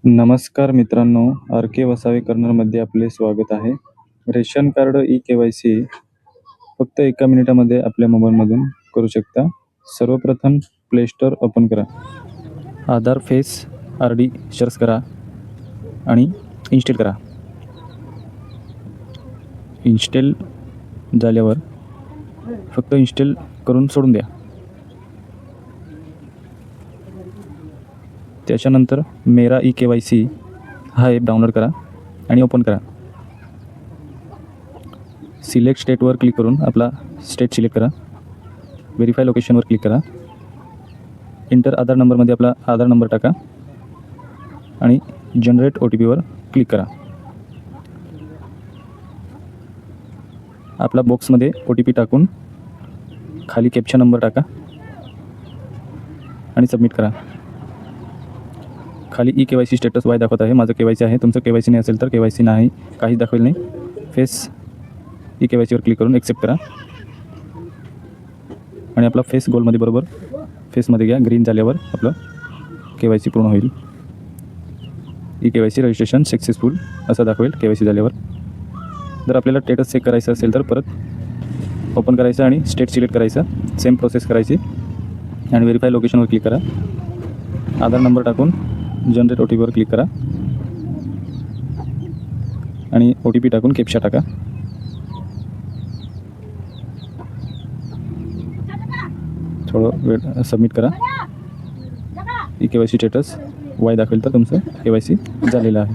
नमस्कार मित्रांनो, आर के वसावे कर्नलमध्ये आपले स्वागत आहे. रेशन कार्ड ई-के-वाय-सी फक्त 1 मिनिटामध्ये आपल्या मोबाईलमधून करू शकता. सर्वप्रथम प्ले स्टोअर ओपन करा. आधार फेस आर-डी सर्च करा आणि इन्स्टॉल करा. इन्स्टॉल झाल्यावर फक्त इन्स्टॉल करून सोडून द्या. त्याच्यानंतर मेरा ई-के-वाय-सी हा ॲप डाउनलोड करा आणि ओपन करा. सिलेक्ट स्टेटवर क्लिक करून आपला स्टेट सिलेक्ट करा. व्हेरीफाय लोकेशनवर क्लिक करा. इंटर आधार नंबरमध्ये आपला आधार नंबर टाका आणि जनरेट OTPवर क्लिक करा. आपला बॉक्समध्ये OTP टाकून खाली कॅप्चा नंबर टाका आणि सबमिट करा. खाली ई-के-वाय-सी स्टेटस वाय दाखवत आहे. माझं के-वाय-सी आहे. तुमचं के-वाय-सी नाही असेल तर के-वाय-सी नाही, काहीच दाखवेल नाही. फेस ई-के-वाय-सीवर क्लिक करून एक्सेप्ट करा आणि आपला फेस गोलमध्ये बरोबर फेसमध्ये घ्या. ग्रीन झाल्यावर आपलं के-वाय-सी पूर्ण होईल. ई-के-वाय-सी रजिस्ट्रेशन सक्सेसफुल असं दाखवेल के-वाय-सी झाल्यावर. जर आपल्याला स्टेटस चेक करायचं असेल तर परत ओपन करायचं आणि स्टेट सिलेक्ट करायचं. सेम प्रोसेस करायची आणि व्हेरीफाय लोकेशनवर क्लिक करा. आधार नंबर टाकून जनरेट OTPवर क्लिक करा आणि OTP टाकून कॅप्चा टाका. थोडं वेळ सबमिट करा. ई-के-वाय-सी स्टेटस वाय दाखवेल तर तुमचं के-वाय-सी झालेलं आहे.